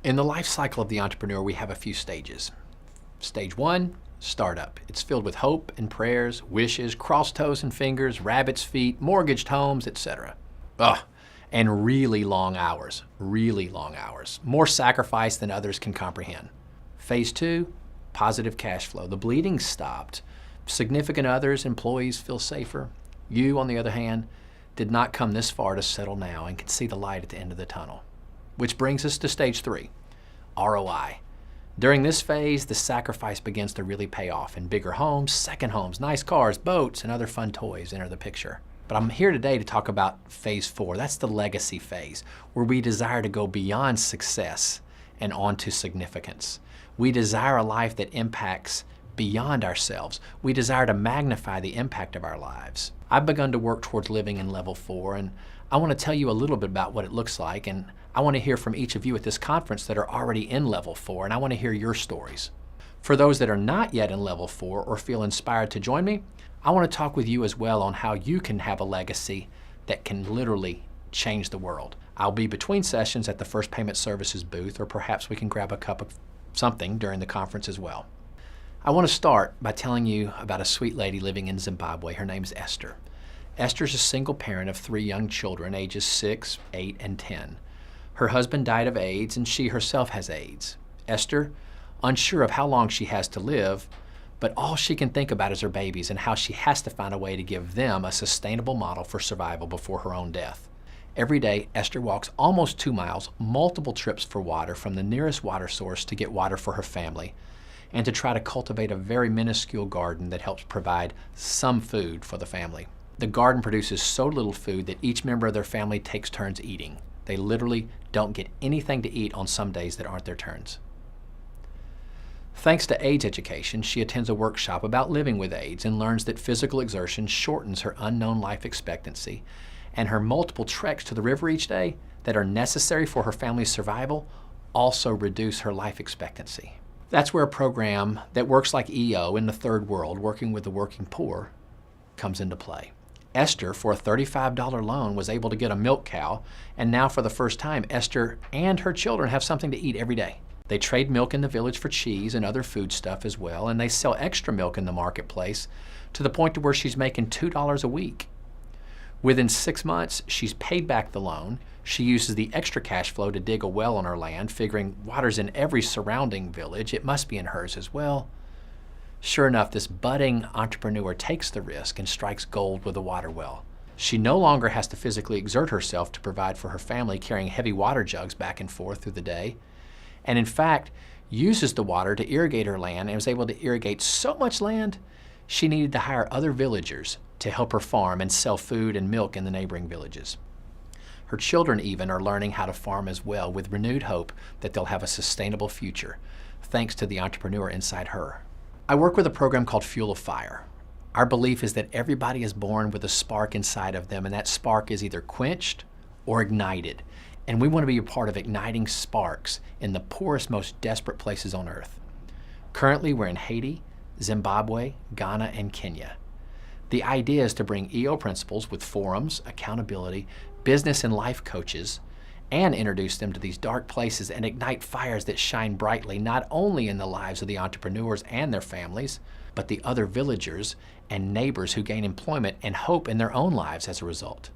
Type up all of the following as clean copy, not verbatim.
In the life cycle of the entrepreneur, we have a few stages. Stage 1, startup. It's filled with hope and prayers, wishes, crossed toes and fingers, rabbit's feet, mortgaged homes, etc. And really long hours, more sacrifice than others can comprehend. Phase 2, positive cash flow. The bleeding stopped. Significant others, employees feel safer. You, on the other hand, did not come this far to settle now and can see the light at the end of the tunnel. Which brings us to stage 3, ROI. During this phase, the sacrifice begins to really pay off, and bigger homes, second homes, nice cars, boats, and other fun toys enter the picture. But I'm here today to talk about phase 4. That's the legacy phase, where we desire to go beyond success and onto significance. We desire a life that impacts beyond ourselves. We desire to magnify the impact of our lives. I've begun to work towards living in level 4, and I want to tell you a little bit about what it looks like, and I want to hear from each of you at this conference that are already in level 4, and I want to hear your stories. For those that are not yet in level 4 or feel inspired to join me, I want to talk with you as well on how you can have a legacy that can literally change the world. I'll be between sessions at the First Payment Services booth, or perhaps we can grab a cup of something during the conference as well. I want to start by telling you about a sweet lady living in Zimbabwe. Her name's Esther. Esther's a single parent of 3 young children, ages 6, 8, and 10. Her husband died of AIDS, and she herself has AIDS. Esther, unsure of how long she has to live, but all she can think about is her babies and how she has to find a way to give them a sustainable model for survival before her own death. Every day, Esther walks almost 2 miles, multiple trips for water from the nearest water source to get water for her family, and to try to cultivate a very minuscule garden that helps provide some food for the family. The garden produces so little food that each member of their family takes turns eating. They literally don't get anything to eat on some days that aren't their turns. Thanks to AIDS education, she attends a workshop about living with AIDS and learns that physical exertion shortens her unknown life expectancy, and her multiple treks to the river each day that are necessary for her family's survival also reduce her life expectancy. That's where a program that works like EO in the third world, working with the working poor, comes into play. Esther, for a $35 loan, was able to get a milk cow, and now for the first time, Esther and her children have something to eat every day. They trade milk in the village for cheese and other food stuff as well, and they sell extra milk in the marketplace to the point to where she's making $2 a week. Within 6 months, she's paid back the loan. She uses the extra cash flow to dig a well on her land, figuring water's in every surrounding village, it must be in hers as well. Sure enough, this budding entrepreneur takes the risk and strikes gold with a water well. She no longer has to physically exert herself to provide for her family, carrying heavy water jugs back and forth through the day, and in fact, uses the water to irrigate her land and was able to irrigate so much land, she needed to hire other villagers to help her farm and sell food and milk in the neighboring villages. Her children even are learning how to farm as well, with renewed hope that they'll have a sustainable future, thanks to the entrepreneur inside her. I work with a program called Fuel of Fire. Our belief is that everybody is born with a spark inside of them, and that spark is either quenched or ignited. And we want to be a part of igniting sparks in the poorest, most desperate places on earth. Currently, we're in Haiti, Zimbabwe, Ghana, and Kenya. The idea is to bring EO principles with forums, accountability, business and life coaches, and introduce them to these dark places and ignite fires that shine brightly not only in the lives of the entrepreneurs and their families, but the other villagers and neighbors who gain employment and hope in their own lives as a result.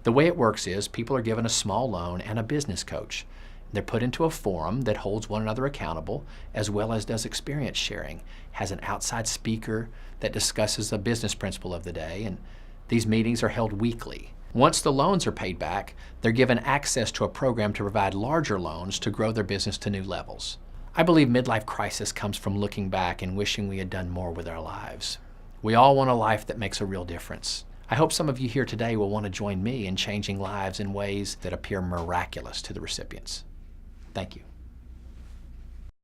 The way it works is people are given a small loan and a business coach. They're put into a forum that holds one another accountable, as well as does experience sharing, has an outside speaker that discusses the business principle of the day, and these meetings are held weekly. Once the loans are paid back, they're given access to a program to provide larger loans to grow their business to new levels. I believe midlife crisis comes from looking back and wishing we had done more with our lives. We all want a life that makes a real difference. I hope some of you here today will want to join me in changing lives in ways that appear miraculous to the recipients. Thank you.